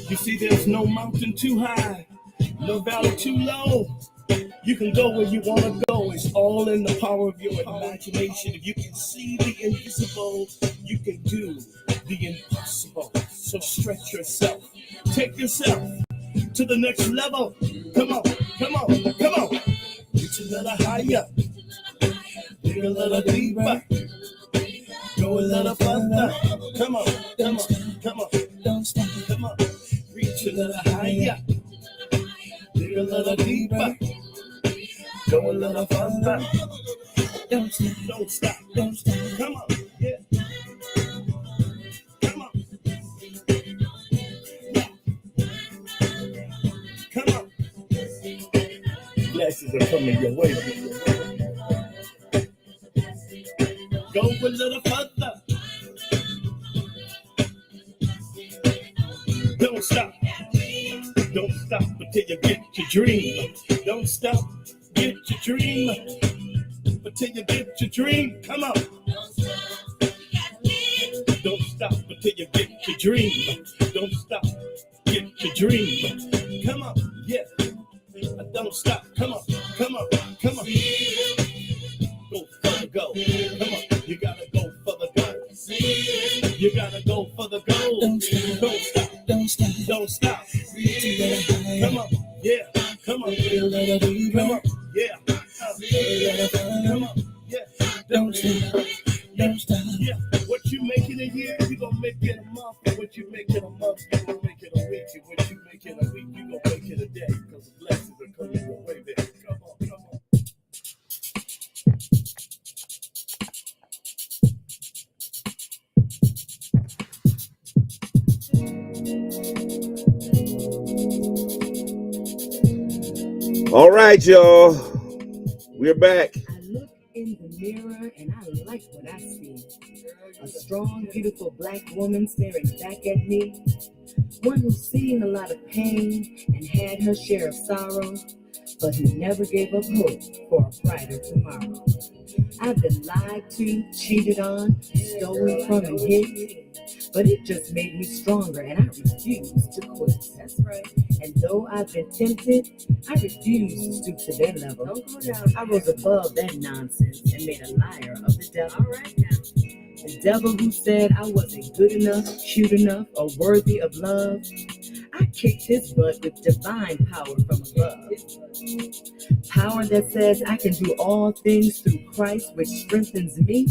You see, there's no mountain too high, no valley too low. You can go where you want to go. It's all in the power of your imagination. If you can see the invisible, you can do the impossible. So stretch yourself. Take yourself to the next level. Come on, come on, come on. Reach a little higher. Dig a little deeper. Go a little further. Come on, come on, come on. Don't stop. Come on. Reach a little higher. Dig a little deeper. Go a little further. Don't stop. Don't stop. Don't stop. Come on. Yeah. Come on. Come on. Blessings are coming your way. Go a little further. Don't stop. Don't stop until you get your dream. Don't stop. Get your dream. Until you get your dream. Come on. Don't stop until you get your dream. Don't stop. Get your dream. Come on. Yeah. Don't stop. Come on. Come on. Come on. Go for the go. Come on. You gotta go for the go. You gotta go for the go. Don't stop. Don't stop. Don't stop. Come on. Yeah. Come on. Come on. Yeah. Come on. Yeah. Don't stop. Don't stop. Yeah. What you make in a year, you gonna make it a month. And what you make in a month, you gonna make it a week. And what you make in a week, you gonna make it a day. Because the blessings are coming your way, baby. Come on, come on. All right, y'all. We're back. I look in the mirror and I like what I see. A strong, beautiful black woman staring back at me. One who's seen a lot of pain and had her share of sorrow, but who never gave up hope for a brighter tomorrow. I've been lied to, cheated on, stolen from and hit, but it just made me stronger and I refuse to quit. That's right. And though I've been tempted, I refuse to stoop to their level. Don't go down. I rose above that nonsense and made a liar of the devil. All right now. The devil who said I wasn't good enough, cute enough, or worthy of love, I kicked his butt with divine power from above. Power that says I can do all things through Christ, which strengthens me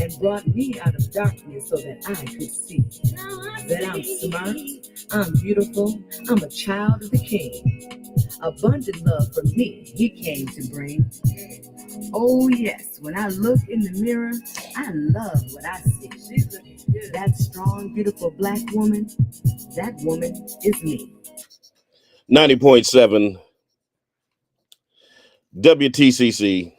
and brought me out of darkness so that I could see that I'm smart, I'm beautiful, I'm a child of the King. Abundant love from me he came to bring. Oh yes, when I look in the mirror, I love what I see. That strong, beautiful black woman, that woman is me. 90.7 WTCC.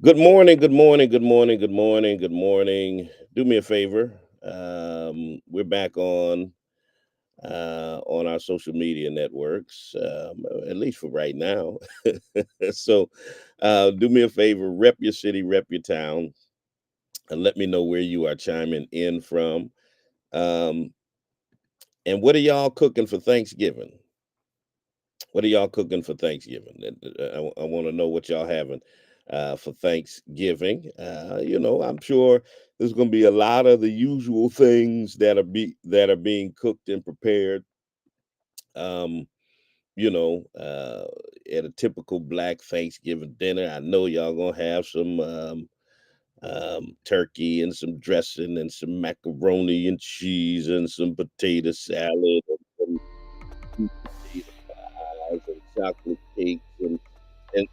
Good morning, good morning, good morning, good morning, good morning. Do me a favor. We're back on our social media networks, at least for right now. So do me a favor, rep your city, rep your town, and let me know where you are chiming in from. And what are y'all cooking for Thanksgiving? What are y'all cooking for Thanksgiving? I want to know what y'all having for Thanksgiving. I'm sure there's going to be a lot of the usual things that are being cooked and prepared. At a typical Black Thanksgiving dinner, I know y'all gonna have some turkey and some dressing and some macaroni and cheese and some potato salad and some sweet potato pies and chocolate cakes and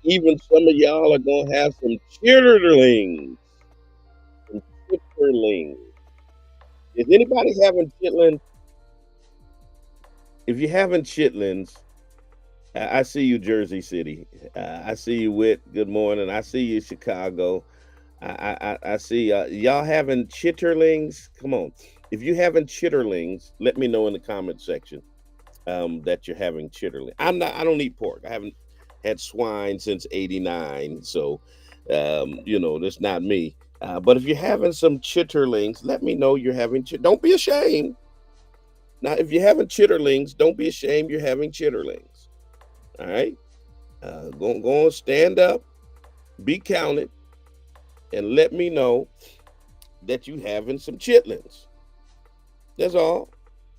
even some of y'all are gonna have some chitterlings. Some chitterlings. Is anybody having chitlins? If you're having chitlins, I see you, Jersey City. I see you, Wit. Good morning. I see you, Chicago. I see y'all having chitterlings. Come on. If you having chitterlings, let me know in the comment section that you're having chitterlings. I don't eat pork. I haven't had swine since '89, so that's not me. But if you're having some chitterlings, let me know you're having. Don't be ashamed. Now, if you're having chitterlings, don't be ashamed you're having chitterlings. All right? Go on, stand up, be counted, and let me know that you having some chitlins. That's all.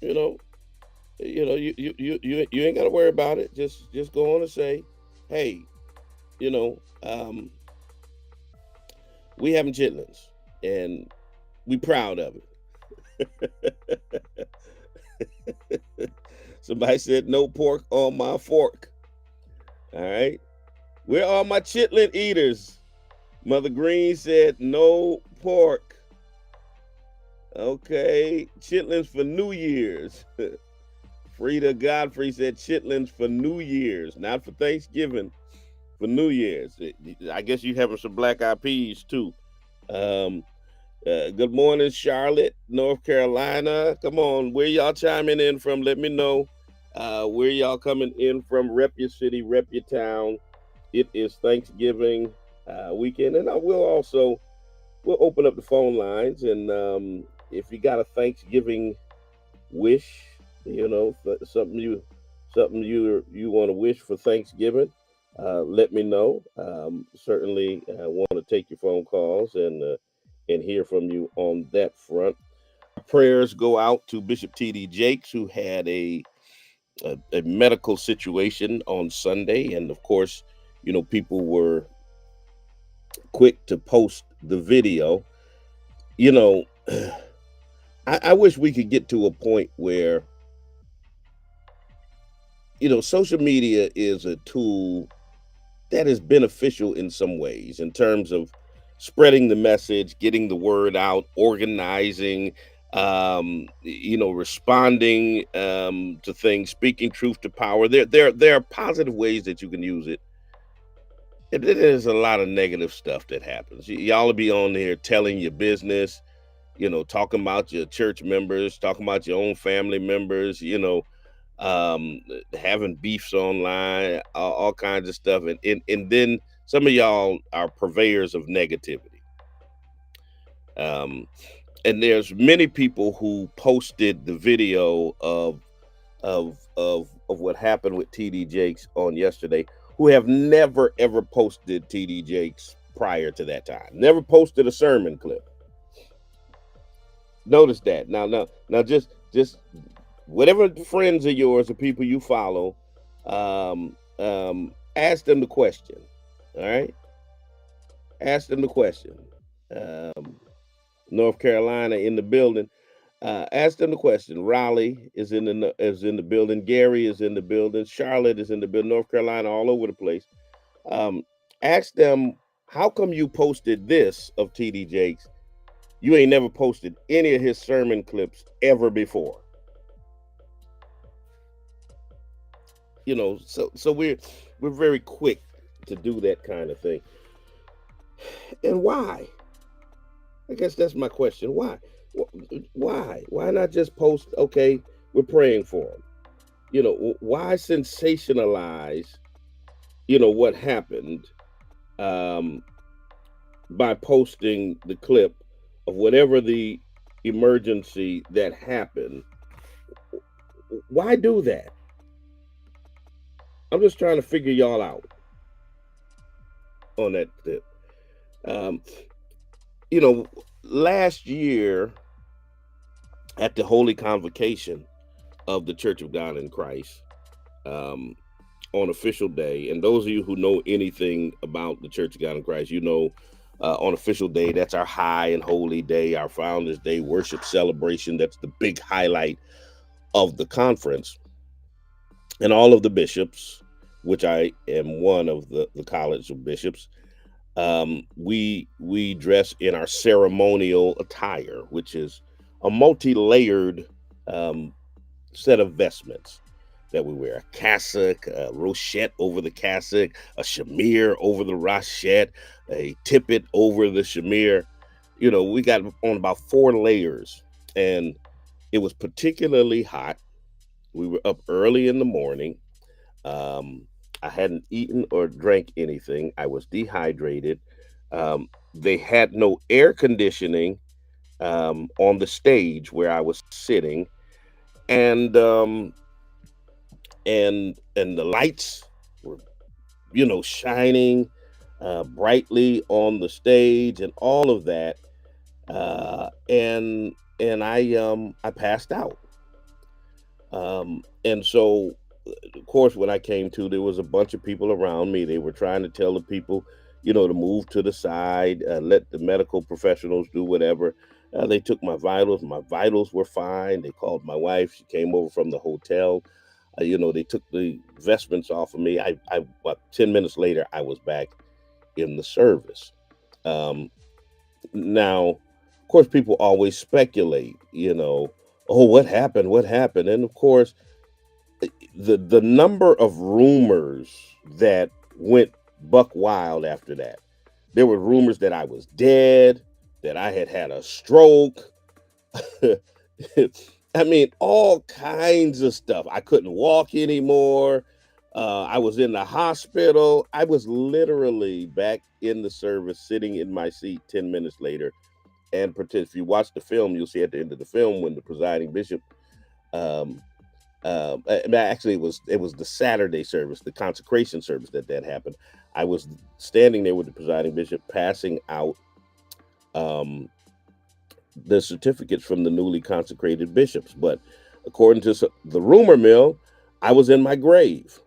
You know, you ain't got to worry about it. Just go on and say, hey, you know, we having chitlins, and we proud of it. Somebody said no pork on my fork. All right, where are my chitlin eaters? Mother Green said no pork. Okay, chitlins for New Year's. Frida Godfrey said chitlins for New Year's, not for Thanksgiving, for New Year's. I guess you having some black eyed peas too. Um, good morning, Charlotte, North Carolina. Come on, where y'all chiming in from? Let me know where y'all coming in from. Rep your city, rep your town. It is Thanksgiving weekend, and I will also we'll open up the phone lines. And if you got a Thanksgiving wish, something you want to wish for Thanksgiving, let me know. Certainly, want to take your phone calls and hear from you on that front. Prayers go out to Bishop T.D. Jakes, who had a medical situation on Sunday, and of course, people were quick to post the video. You know, I wish we could get to a point where social media is a tool that is beneficial in some ways in terms of spreading the message, getting the word out, organizing, responding to things, speaking truth to power. There are positive ways that you can use it. And there's a lot of negative stuff that happens. Y'all will be on there telling your business, talking about your church members, talking about your own family members, um, having beefs online, all kinds of stuff. And then some of y'all are purveyors of negativity. Um, and there's many people who posted the video of what happened with TD Jakes on yesterday, who have never ever posted TD Jakes prior to that time. Never posted a sermon clip. Notice that. Now, just whatever friends of yours or people you follow, ask them the question. All right, ask them the question. Um, North Carolina in the building. Ask them the question. Raleigh is in the building. Gary is in the building. Charlotte is in the building. North Carolina, all over the place. Um, Ask them, how come you posted this of TD Jakes? You ain't never posted any of his sermon clips ever before. So we're very quick to do that kind of thing. And why? I guess that's my question. Why? Why not just post, okay, we're praying for him? Why sensationalize, what happened um, by posting the clip of whatever the emergency that happened? Why do that? I'm just trying to figure y'all out on that tip. Um, Last year at the Holy Convocation of the Church of God in Christ, um, on official day, and those of you who know anything about the Church of God in Christ, on official day, that's our high and holy day, our Founders Day worship celebration. That's the big highlight of the conference. And all of the bishops, which I am one of the College of Bishops, we dress in our ceremonial attire, which is a multi-layered um, set of vestments that we wear: a cassock, a rochette over the cassock, a shamir over the rochette, a tippet over the shamir. We got on about 4 layers, and it was particularly hot. We were up early in the morning. Um, I hadn't eaten or drank anything. I was dehydrated. They had no air conditioning on the stage where I was sitting. and and the lights were, shining brightly on the stage and all of that. And I passed out. And so, of course, when I came to, there was a bunch of people around me. They were trying to tell the people, to move to the side, let the medical professionals do whatever. They took my vitals. My vitals were fine. They called my wife. She came over from the hotel. They took the vestments off of me. About 10 minutes later, I was back in the service. Um, Now, of course, people always speculate. Oh, what happened? What happened? And of course, the number of rumors that went buck wild after that. There were rumors that I was dead, that I had had a stroke. I mean, all kinds of stuff. I couldn't walk anymore. I was in the hospital. I was literally back in the service, sitting in my seat 10 minutes later. And if you watch the film, you'll see at the end of the film when the presiding bishop, um, actually, it was the Saturday service, the consecration service that happened. I was standing there with the presiding bishop, passing out um, the certificates from the newly consecrated bishops. But according to the rumor mill, I was in my grave.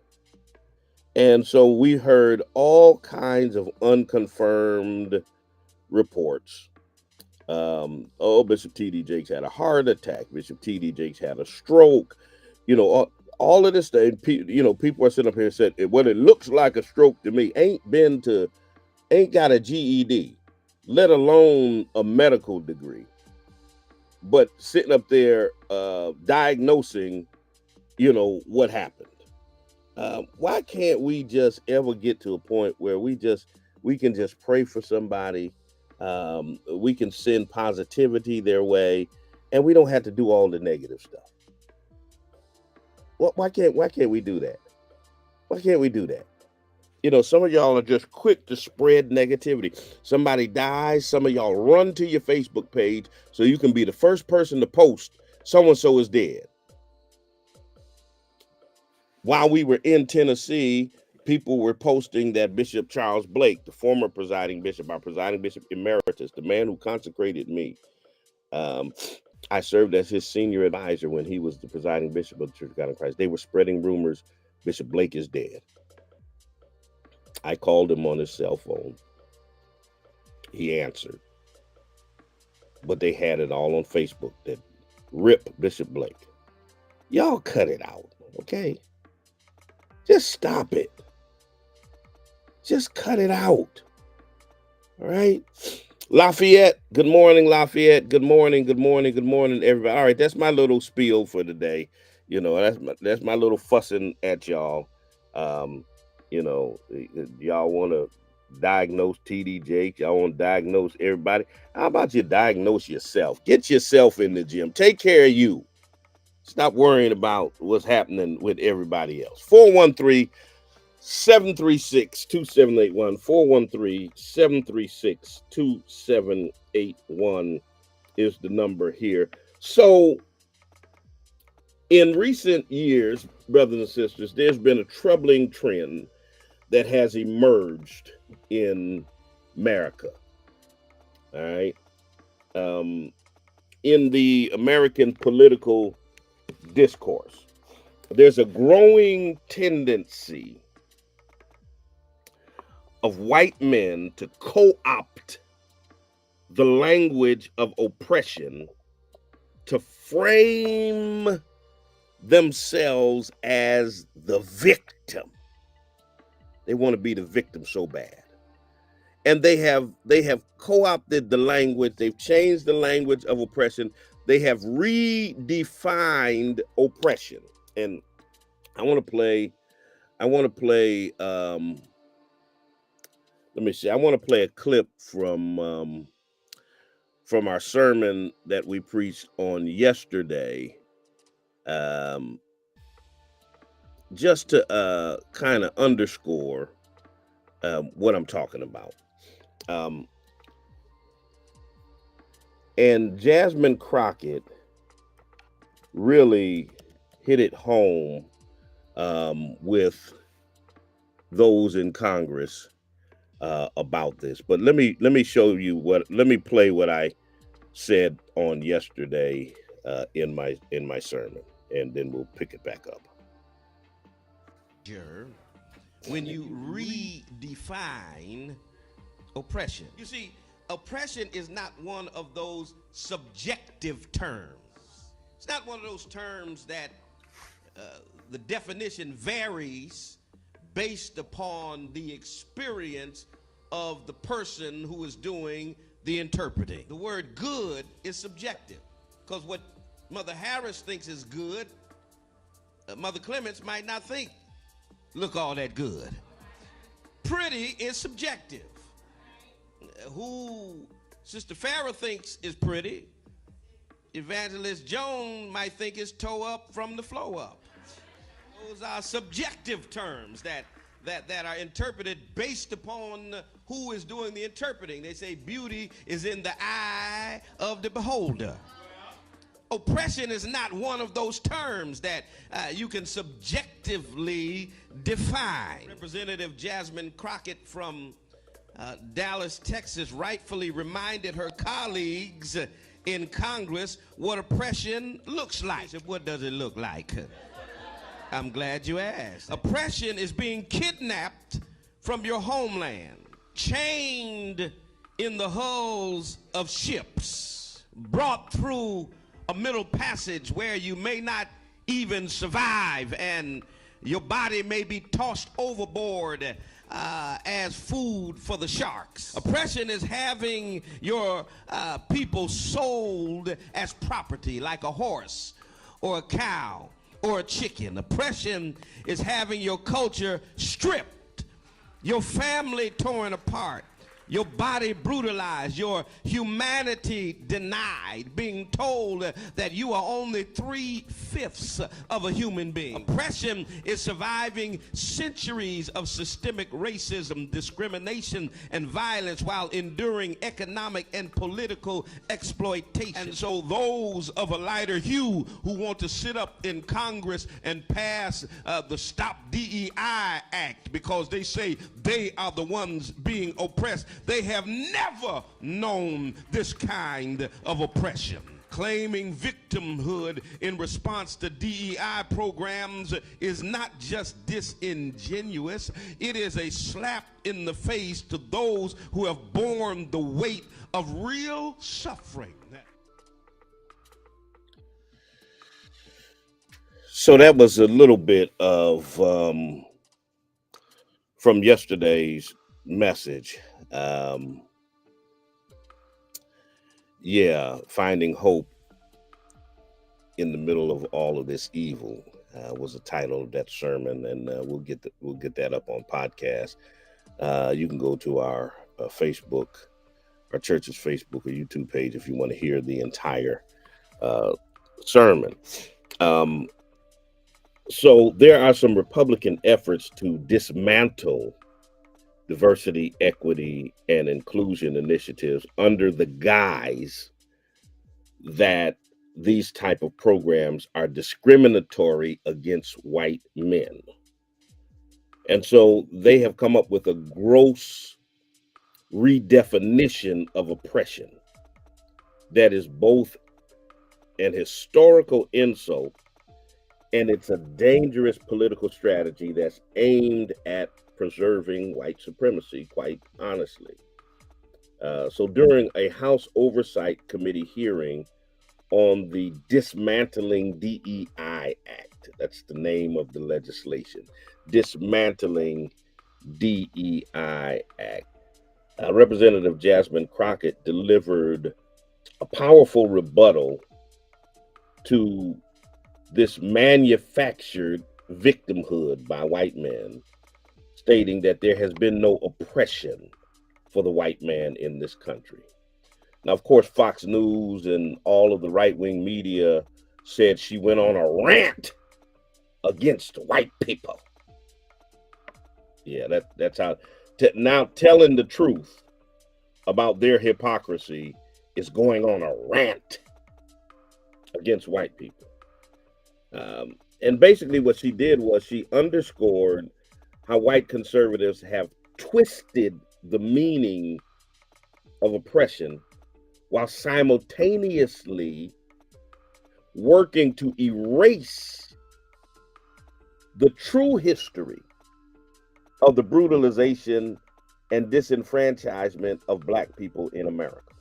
And so we heard all kinds of unconfirmed reports. Oh, Bishop T.D. Jakes had a heart attack. Bishop T.D. Jakes had a stroke. All of this stuff. People are sitting up here and said, well, it looks like a stroke to me. Ain't got a GED, let alone a medical degree. But sitting up there diagnosing, what happened. Why can't we just ever get to a point where we can just pray for somebody, we can send positivity their way, and we don't have to do all the negative stuff? Why can't we do that? Why can't we do that? Some of y'all are just quick to spread negativity. Somebody dies, some of y'all run to your Facebook page so you can be the first person to post so and so is dead. While we were in Tennessee, people were posting that Bishop Charles Blake, the former presiding bishop, our presiding bishop emeritus, the man who consecrated me, um, I served as his senior advisor when he was the presiding bishop of the Church of God in Christ. They were spreading rumors Bishop Blake is dead. I called him on his cell phone. He answered. But they had it all on Facebook that rip Bishop Blake. Y'all cut it out, okay? Just stop it. Just cut it out. All right. Lafayette, good morning, Lafayette. Good morning, good morning, good morning, everybody. All right, that's my little spiel for today. That's my little fussing at y'all. Um, y'all want to diagnose TD Jake. Y'all want to diagnose everybody. How about you diagnose yourself? Get yourself in the gym. Take care of you. Stop worrying about what's happening with everybody else. 413 736 2781. 413 736 2781 is the number here. So, in recent years, brothers and sisters, there's been a troubling trend that has emerged in America. All right. Um, in the American political discourse, there's a growing tendency of white men to co-opt the language of oppression to frame themselves as the victim. They want to be the victim so bad. And they have co-opted the language, they've changed the language of oppression, they have redefined oppression. And I want to play I want to play let me see. I want to play a clip from our sermon that we preached on yesterday, um, just to kind of underscore what I'm talking about. Um, and Jasmine Crockett really hit it home with those in Congress about this. But let me show you let me play what I said on yesterday in my sermon, and then we'll pick it back up. When you redefine oppression. You see, oppression is not one of those subjective terms. It's not one of those terms that the definition varies based upon the experience of the person who is doing the interpreting. The word good is subjective, because what Mother Harris thinks is good, Mother Clements might not think look all that good. Pretty is subjective. Who Sister Farrah thinks is pretty, Evangelist Joan might think is toe up from the flow up. Those are subjective terms that are interpreted based upon who is doing the interpreting. They say beauty is in the eye of the beholder. Oppression is not one of those terms that you can subjectively define. Representative Jasmine Crockett from Dallas, Texas, rightfully reminded her colleagues in Congress what oppression looks like. What does it look like? I'm glad you asked. Oppression is being kidnapped from your homeland, chained in the hulls of ships, brought through a middle passage where you may not even survive, and your body may be tossed overboard as food for the sharks. Oppression is having your people sold as property, like a horse or a cow or a chicken. Oppression is having your culture stripped, your family torn apart, your body brutalized, your humanity denied, being told that you are only 3/5 of a human being. Oppression is surviving centuries of systemic racism, discrimination, and violence while enduring economic and political exploitation. And so those of a lighter hue who want to sit up in Congress and pass the Stop DEI Act because they say they are the ones being oppressed, they have never known this kind of oppression. Claiming victimhood in response to DEI programs is not just disingenuous, it is a slap in the face to those who have borne the weight of real suffering. So that was a little bit of from yesterday's message. Finding hope in the middle of all of this evil was the title of that sermon, and we'll get that up on podcast. You can go to our Facebook, our church's Facebook or YouTube page if you want to hear the entire sermon. So there are some Republican efforts to dismantle diversity, equity, and inclusion initiatives under the guise that these type of programs are discriminatory against white men. And so they have come up with a gross redefinition of oppression that is both an historical insult and it's a dangerous political strategy that's aimed at preserving white supremacy, quite honestly. So during a House Oversight Committee hearing on the Dismantling DEI Act, that's the name of the legislation, Dismantling DEI Act, Representative Jasmine Crockett delivered a powerful rebuttal to this manufactured victimhood by white men, stating that there has been no oppression for the white man in this country. Now, of course, Fox News and all of the right-wing media said she went on a rant against white people. Yeah, that's how. Now telling the truth about their hypocrisy is going on a rant against white people. And basically, what she did was she underscored how white conservatives have twisted the meaning of oppression while simultaneously working to erase the true history of the brutalization and disenfranchisement of black people in America.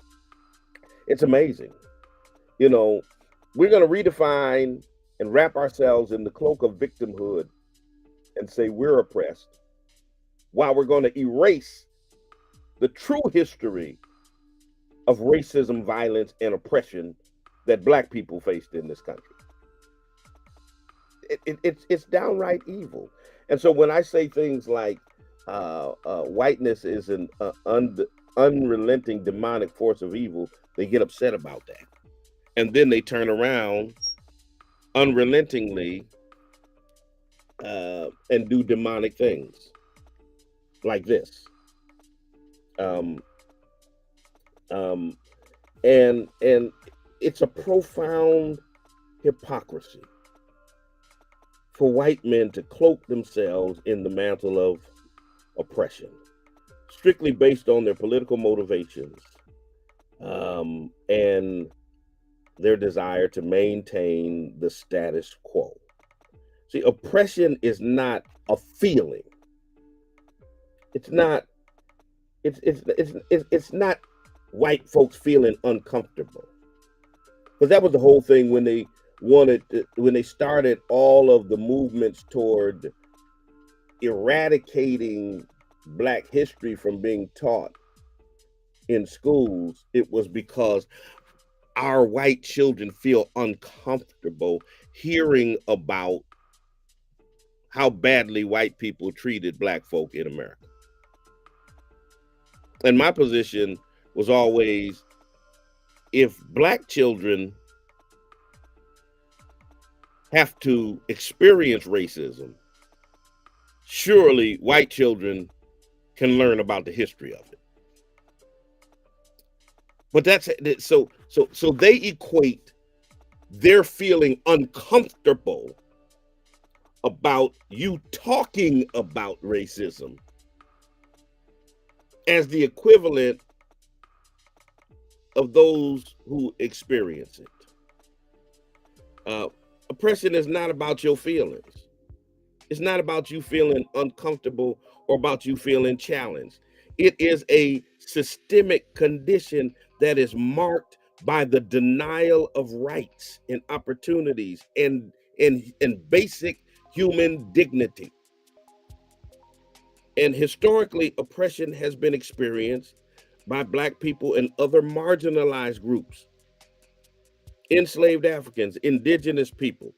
It's amazing. You know, we're going to redefine and wrap ourselves in the cloak of victimhood and say we're oppressed, while we're going to erase the true history of racism, violence, and oppression that black people faced in this country. It's downright evil. And so when I say things like whiteness is an unrelenting demonic force of evil, they get upset about that. And then they turn around unrelentingly and do demonic things like this. Um, um, and it's a profound hypocrisy for white men to cloak themselves in the mantle of oppression, strictly based on their political motivations and their desire to maintain the status quo. See, oppression is not a feeling. It's not. It's not white folks feeling uncomfortable, because that was the whole thing when they started all of the movements toward eradicating black history from being taught in schools. It was because our white children feel uncomfortable hearing about how badly white people treated black folk in America. And my position was always, if black children have to experience racism, surely white children can learn about the history of it. But that's so they equate their feeling uncomfortable about you talking about racism as the equivalent of those who experience it. Oppression is not about your feelings. It's not about you feeling uncomfortable or about you feeling challenged. It is a systemic condition that is marked by the denial of rights and opportunities and basic human dignity. And historically, oppression has been experienced by black people and other marginalized groups, enslaved Africans, indigenous people,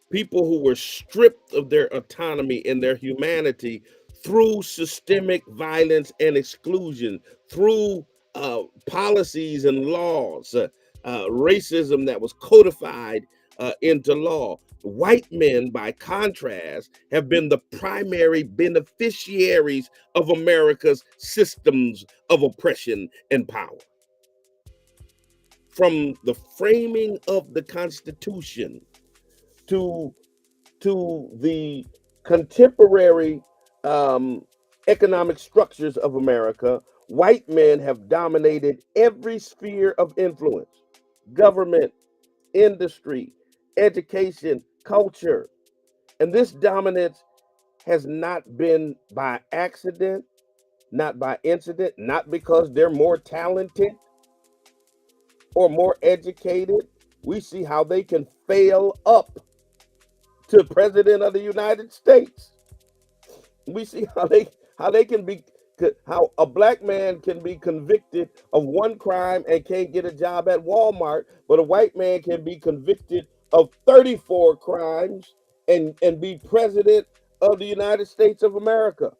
people who were stripped of their autonomy and their humanity through systemic violence and exclusion, through policies and laws, racism that was codified into law. White men, by contrast, have been the primary beneficiaries of America's systems of oppression and power. From the framing of the Constitution to the contemporary economic structures of America, white men have dominated every sphere of influence: government, industry, education, culture. And this dominance has not been by accident, not by incident, not because they're more talented or more educated. We see how they can fail up to President of the United States. We see how they can be, how a black man can be convicted of one crime and can't get a job at Walmart, but a white man can be convicted of 34 crimes and be president of the United States of America.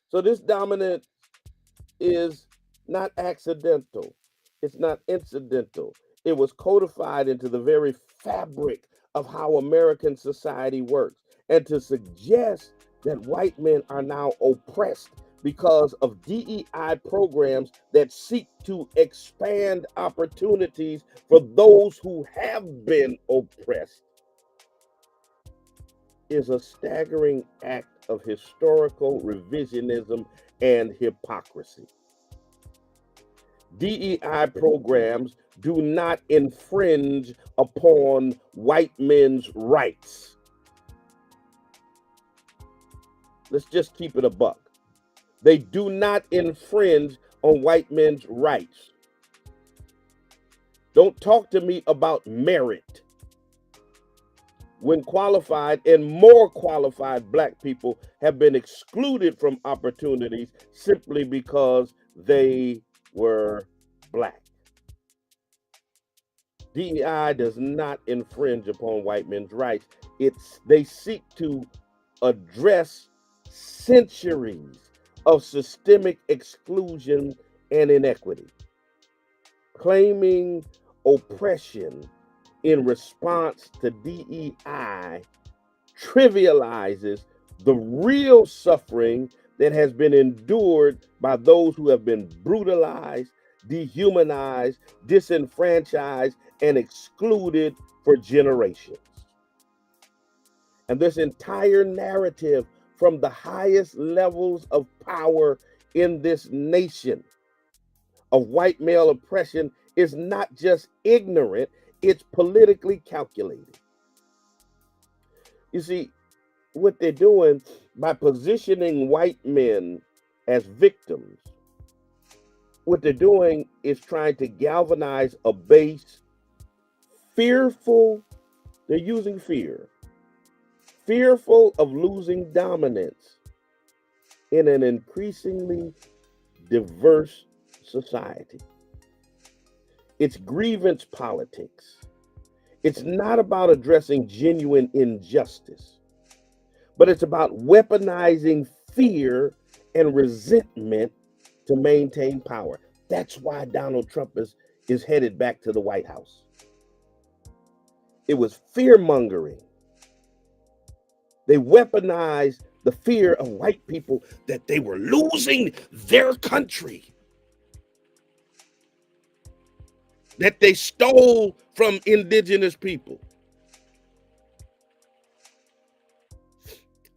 So this dominance is not accidental. It's not incidental. It was codified into the very fabric of how American society works. And to suggest that white men are now oppressed because of DEI programs that seek to expand opportunities for those who have been oppressed is a staggering act of historical revisionism and hypocrisy. DEI programs do not infringe upon white men's rights. Let's just keep it a buck. They do not infringe on white men's rights. Don't talk to me about merit when qualified and more qualified Black people have been excluded from opportunities simply because they were Black. DEI does not infringe upon white men's rights. They seek to address centuries of systemic exclusion and inequity. Claiming oppression in response to DEI trivializes the real suffering that has been endured by those who have been brutalized, dehumanized, disenfranchised, and excluded for generations. And this entire narrative from the highest levels of power in this nation of white male oppression is not just ignorant, it's politically calculated. You see, what they're doing by positioning white men as victims, what they're doing is trying to galvanize a base fearful, they're using fear, fearful of losing dominance in an increasingly diverse society. It's grievance politics. It's not about addressing genuine injustice, but it's about weaponizing fear and resentment to maintain power. That's why Donald Trump is headed back to the White House. It was fear mongering. They weaponized the fear of white people that they were losing their country, that they stole from indigenous people,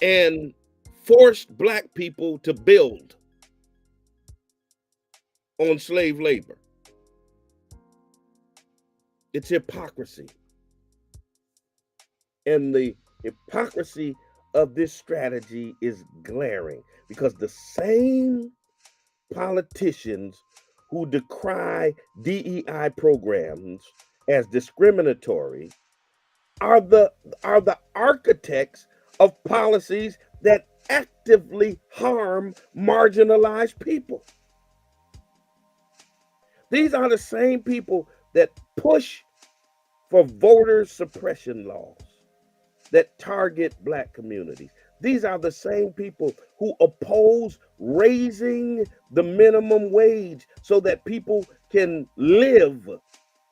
and forced Black people to build on slave labor. It's hypocrisy. And the hypocrisy of this strategy is glaring because the same politicians who decry DEI programs as discriminatory are the architects of policies that actively harm marginalized people. These are the same people that push for voter suppression laws that target Black communities. These are the same people who oppose raising the minimum wage so that people can live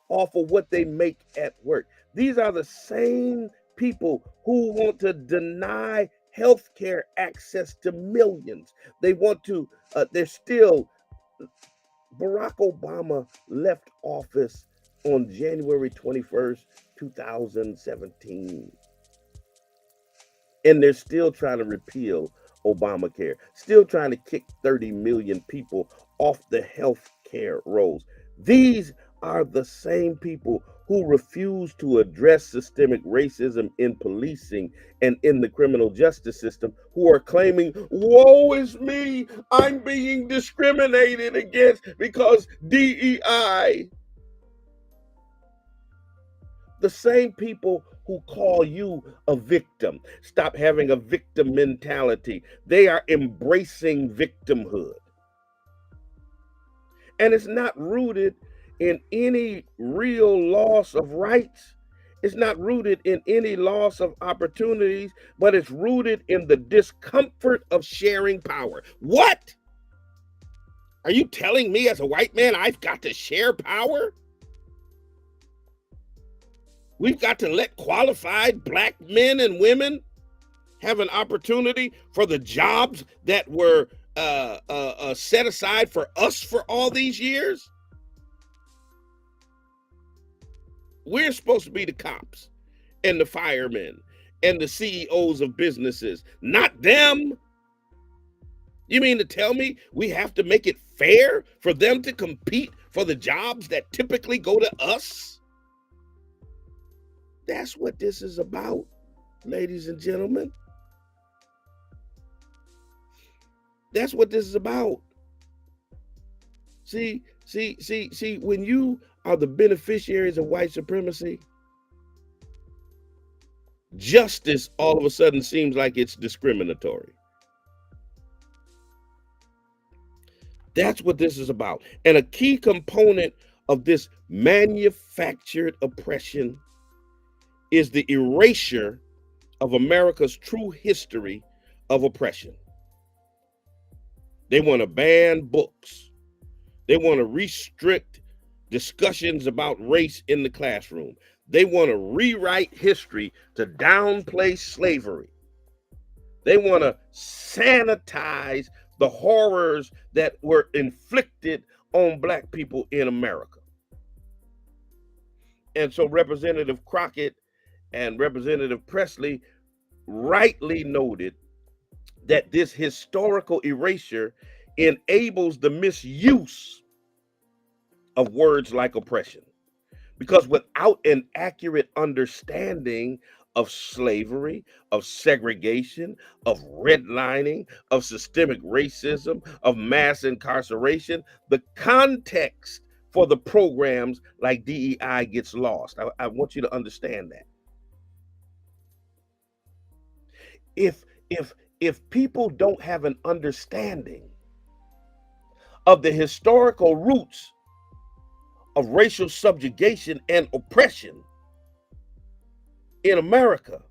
off of what they make at work. These are the same people who want to deny health care access to millions. They want to, Barack Obama left office on January 21st, 2017. And they're still trying to repeal Obamacare, still trying to kick 30 million people off the health care rolls. These are the same people who refuse to address systemic racism in policing and in the criminal justice system, who are claiming, woe is me, I'm being discriminated against because DEI. The same people who call you a victim. Stop having a victim mentality. They are embracing victimhood. And it's not rooted in any real loss of rights. It's not rooted in any loss of opportunities, but it's rooted in the discomfort of sharing power. What? Are you telling me as a white man I've got to share power? We've got to let qualified Black men and women have an opportunity for the jobs that were set aside for us for all these years? We're supposed to be the cops and the firemen and the CEOs of businesses, not them. You mean to tell me we have to make it fair for them to compete for the jobs that typically go to us? That's what this is about, ladies and gentlemen. That's what this is about. See, when you are the beneficiaries of white supremacy, justice all of a sudden seems like it's discriminatory. That's what this is about. And a key component of this manufactured oppression is the erasure of America's true history of oppression. They want to ban books. They want to restrict discussions about race in the classroom. They want to rewrite history to downplay slavery. They want to sanitize the horrors that were inflicted on Black people in America. And so Representative Crockett and Representative Presley rightly noted that this historical erasure enables the misuse of words like oppression. Because without an accurate understanding of slavery, of segregation, of redlining, of systemic racism, of mass incarceration, the context for the programs like DEI gets lost. I want you to understand that. If people don't have an understanding of the historical roots of racial subjugation and oppression in America,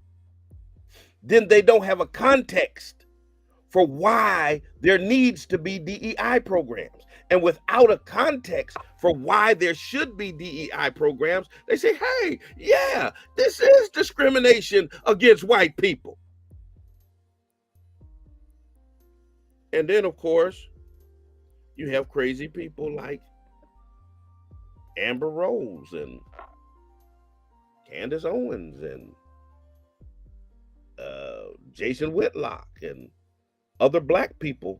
then they don't have a context for why there needs to be DEI programs. And without a context for why there should be DEI programs, they say, hey, yeah, this is discrimination against white people. And then, of course, you have crazy people like Amber Rose and Candace Owens and Jason Whitlock and other Black people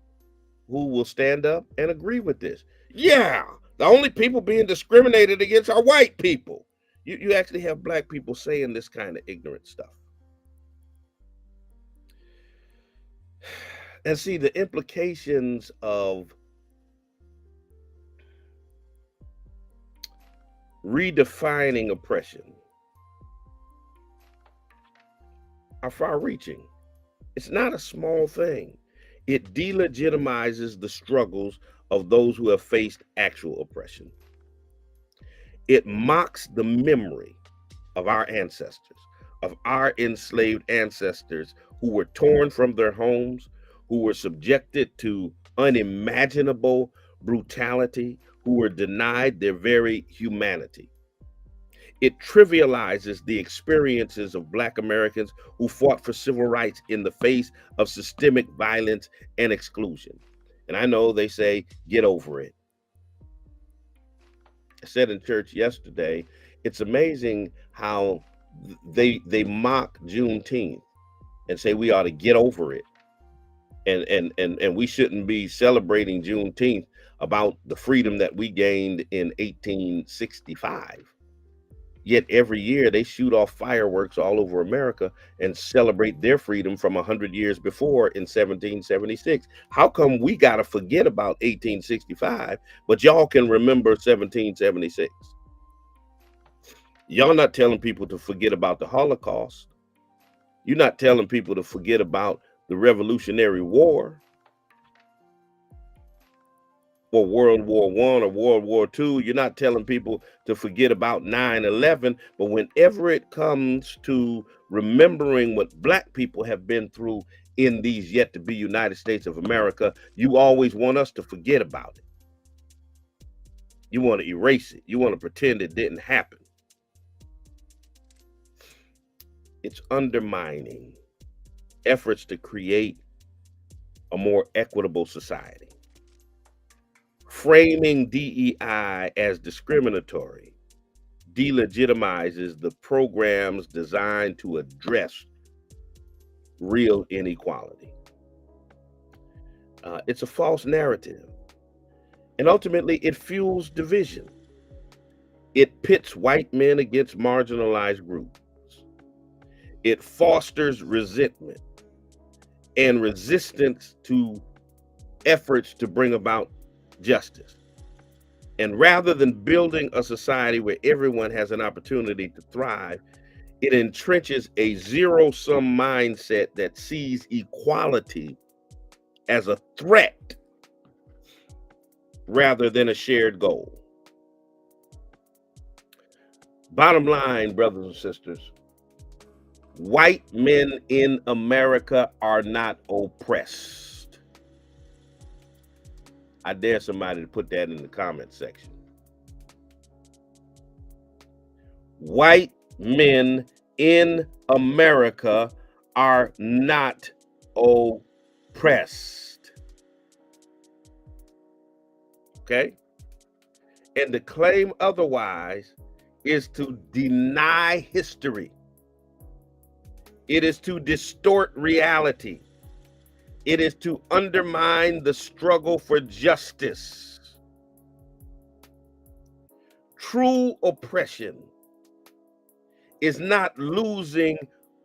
who will stand up and agree with this. Yeah, the only people being discriminated against are white people. You actually have Black people saying this kind of ignorant stuff. And see, the implications of redefining oppression are far-reaching. It's not a small thing. It delegitimizes the struggles of those who have faced actual oppression. It mocks the memory of our ancestors, of our enslaved ancestors who were torn from their homes, who were subjected to unimaginable brutality, who were denied their very humanity. It trivializes the experiences of Black Americans who fought for civil rights in the face of systemic violence and exclusion. And I know they say, get over it. I said in church yesterday, it's amazing how they mock Juneteenth and say we ought to get over it. And we shouldn't be celebrating Juneteenth about the freedom that we gained in 1865. Yet every year they shoot off fireworks all over America and celebrate their freedom from 100 years before in 1776. How come we got to forget about 1865, but y'all can remember 1776? Y'all not telling people to forget about the Holocaust. You're not telling people to forget about the Revolutionary War or World War I or World War II. You're not telling people to forget about 9/11. But whenever it comes to remembering what Black people have been through in these yet to be United States of America, you always want us to forget about it. You want to erase it. You want to pretend it didn't happen. It's undermining efforts to create a more equitable society. Framing DEI as discriminatory delegitimizes the programs designed to address real inequality. It's a false narrative, and ultimately it fuels division. It pits white men against marginalized groups. It fosters resentment and resistance to efforts to bring about justice. And rather than building a society where everyone has an opportunity to thrive, it entrenches a zero-sum mindset that sees equality as a threat rather than a shared goal. Bottom line, brothers and sisters, white men in America are not oppressed. I dare somebody to put that in the comment section. White men in America are not oppressed. Okay? And to claim otherwise is to deny history. It is to distort reality. It is to undermine the struggle for justice. True oppression is not losing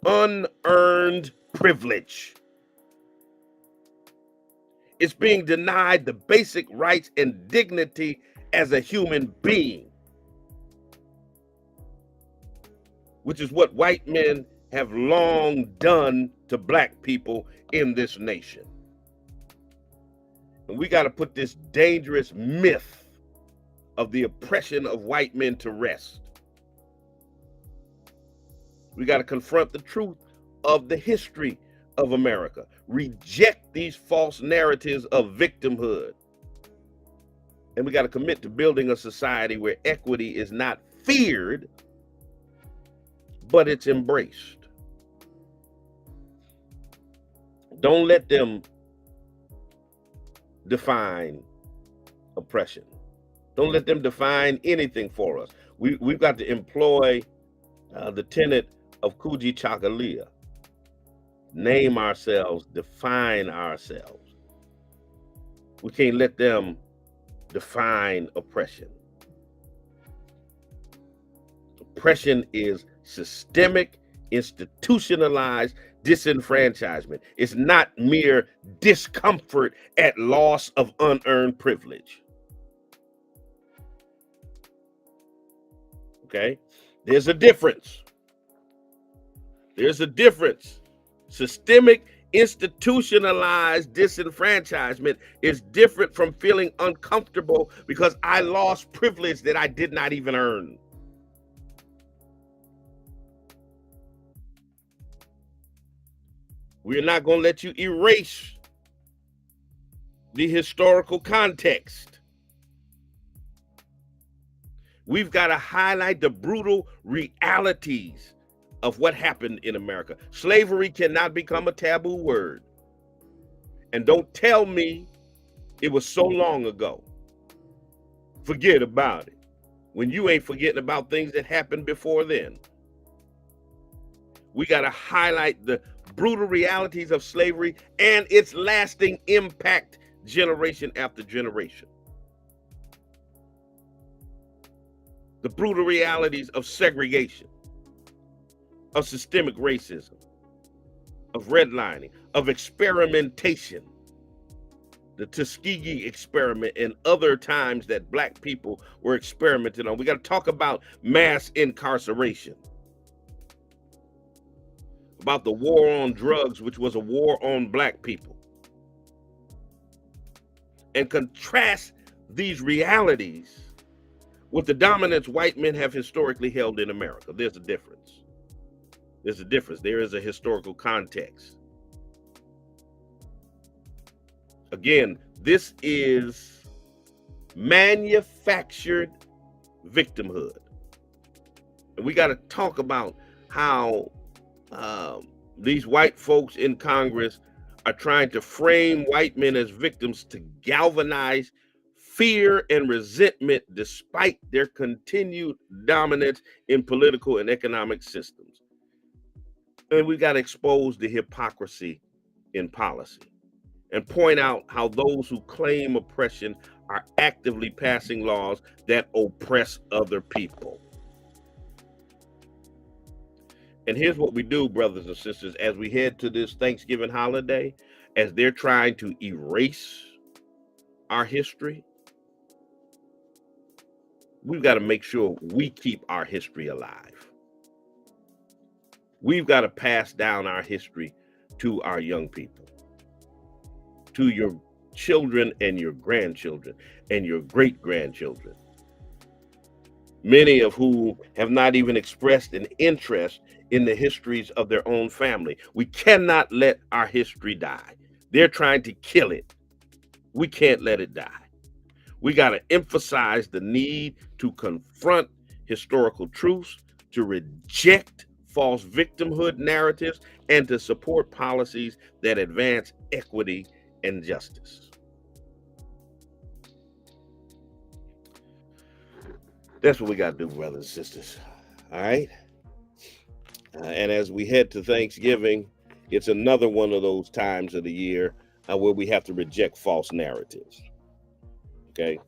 unearned privilege. It's being denied the basic rights and dignity as a human being, which is what white men have long done to black people in this nation. And we got to put this dangerous myth of the oppression of white men to rest. We got to confront the truth of the history of America. Reject these false narratives of victimhood. And we got to commit to building a society where equity is not feared, but it's embraced. Don't let them define oppression. Don't let them define anything for us. We've got to employ the tenet of Kuji Chakalia. Name ourselves, define ourselves. We can't let them define oppression. Oppression is systemic, institutionalized disenfranchisement. It's not mere discomfort at loss of unearned privilege. Okay? There's a difference. There's a difference. Systemic, institutionalized disenfranchisement is different from feeling uncomfortable because I lost privilege that I did not even earn. We're not going to let you erase the historical context. We've got to highlight the brutal realities of what happened in America. Slavery cannot become a taboo word. And don't tell me it was so long ago. Forget about it. When you ain't forgetting about things that happened before then. We got to highlight the brutal realities of slavery and its lasting impact generation after generation. The brutal realities of segregation, of systemic racism, of redlining, of experimentation, the Tuskegee experiment and other times that black people were experimented on. We got to talk about mass incarceration, about the war on drugs, which was a war on black people, and contrast these realities with the dominance white men have historically held in America. There's a difference. There's a difference. There is a historical context. Again, this is manufactured victimhood. And we got to talk about how these white folks in Congress are trying to frame white men as victims to galvanize fear and resentment despite their continued dominance in political and economic systems. And we got to expose the hypocrisy in policy and point out how those who claim oppression are actively passing laws that oppress other people. And here's what we do, brothers and sisters, as we head to this Thanksgiving holiday, as they're trying to erase our history, we've got to make sure we keep our history alive. We've got to pass down our history to our young people, to your children and your grandchildren and your great-grandchildren, many of whom have not even expressed an interest in the histories of their own family. We cannot let our history die. They're trying to kill it. We can't let it die. We got to emphasize the need to confront historical truths, to reject false victimhood narratives, and to support policies that advance equity and justice. That's what we got to do, brothers and sisters. All right. And as we head to Thanksgiving, it's another one of those times of the year where we have to reject false narratives. Okay.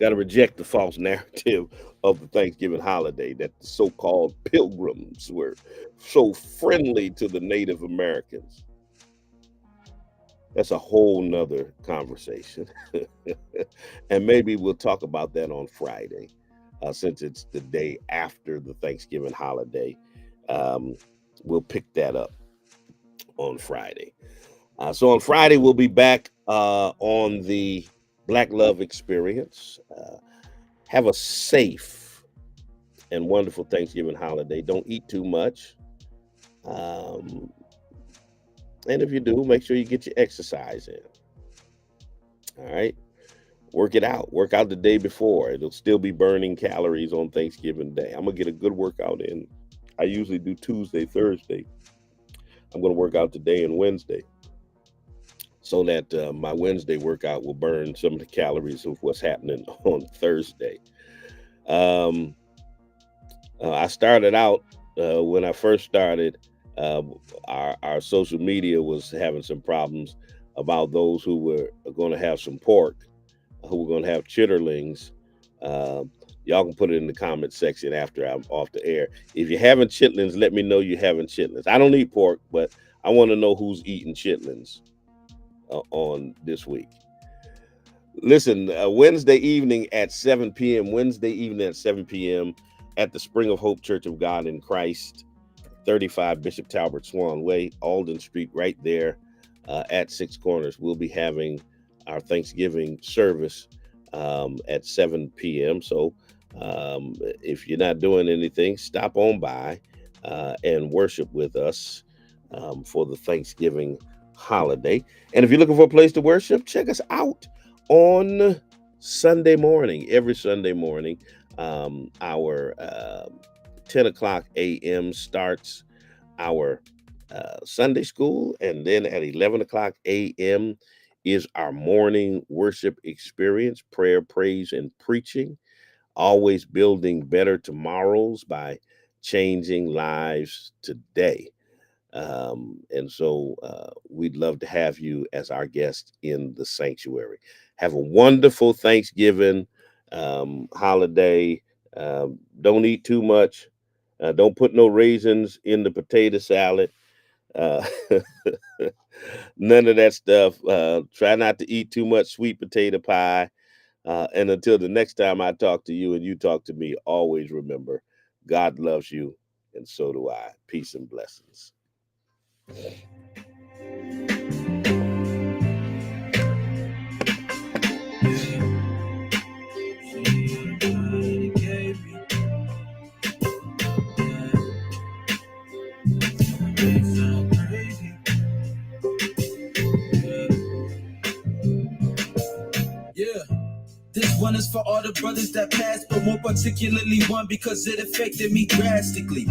Got to reject the false narrative of the Thanksgiving holiday that the so-called pilgrims were so friendly to the Native Americans. That's a whole nother conversation. And maybe we'll talk about that on Friday, since it's the day after the Thanksgiving holiday. We'll pick that up on Friday. So on Friday, we'll be back on the Black Love Experience. Have a safe and wonderful Thanksgiving holiday. Don't eat too much. And if you do, make sure you get your exercise in. All right. Work it out. Work out the day before. It'll still be burning calories on Thanksgiving Day. I'm going to get a good workout in. I usually do Tuesday, Thursday. I'm going to work out today and Wednesday, so that my Wednesday workout will burn some of the calories of what's happening on Thursday. I started out, when I first started, our social media was having some problems about those who were going to have some pork, who were going to have chitterlings. Y'all can put it in the comment section after I'm off the air. If you're having chitlins, let me know you're having chitlins. I don't eat pork, but I want to know who's eating chitlins on this week. Listen, Wednesday evening at 7 p.m., at the Spring of Hope Church of God in Christ, 35 Bishop Talbert Swan Way, Alden Street, right there at Six Corners. We'll be having our Thanksgiving service at 7 p.m. So if you're not doing anything, stop on by and worship with us for the Thanksgiving holiday. And if you're looking for a place to worship, check us out on Sunday morning. Every Sunday morning, our 10 o'clock a.m. starts our Sunday school, and then at 11 o'clock a.m. is our morning worship experience, prayer, praise, and preaching, always building better tomorrows by changing lives today. And so we'd love to have you as our guest in the sanctuary. Have a wonderful Thanksgiving holiday. Don't eat too much. Don't put no raisins in the potato salad. None of that stuff. Try not to eat too much sweet potato pie. And until the next time I talk to you and you talk to me, always remember, God loves you, and so do I. Peace and blessings. This one one is for all the brothers that passed, but more particularly one because it affected me drastically.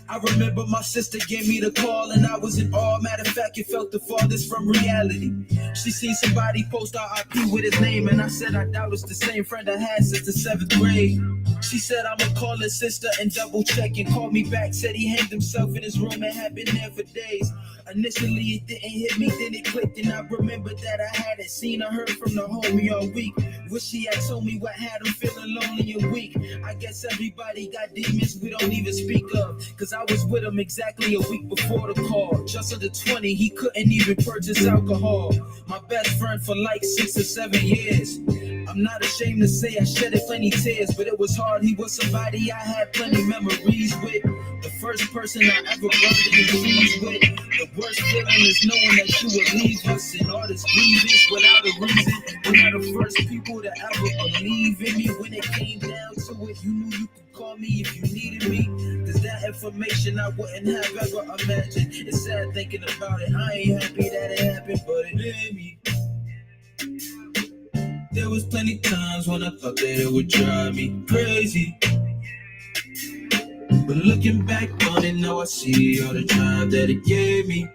I remember my sister gave me the call and I was in awe. Matter of fact, it felt the farthest from reality. She seen somebody post RIP with his name, and I said I doubt it's the same friend I had since the 7th grade. She said I'ma call his sister and double check, and called me back, said he hanged himself in his room and had been there for days. Initially it didn't hit me, then it clicked, and I remembered that I hadn't seen or heard from the homie all week. Wish he had told me what had him feeling lonely and weak. I guess everybody got demons we don't even speak of, cause I was with him exactly a week before the call. Just under 20, he couldn't even purchase alcohol. My best friend for like 6 or 7 years. I'm not ashamed to say I shedded plenty tears, but it was hard. He was somebody I had plenty memories with. The first person I ever burned in the trees with. The worst feeling is knowing that you would leave us and all this grievance without a reason. We are the first people to ever believe in me. When it came down to it, you knew you could call me if you needed me. Cause that information I wouldn't have ever imagined. It's sad thinking about it. I ain't happy that it happened, but it made me. There was plenty times when I thought that it would drive me crazy. But looking back on it, now I see all the time that it gave me.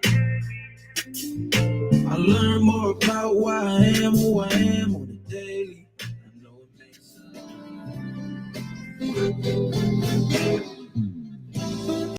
I learned more about why I am who I am on the daily. I know it makes sense.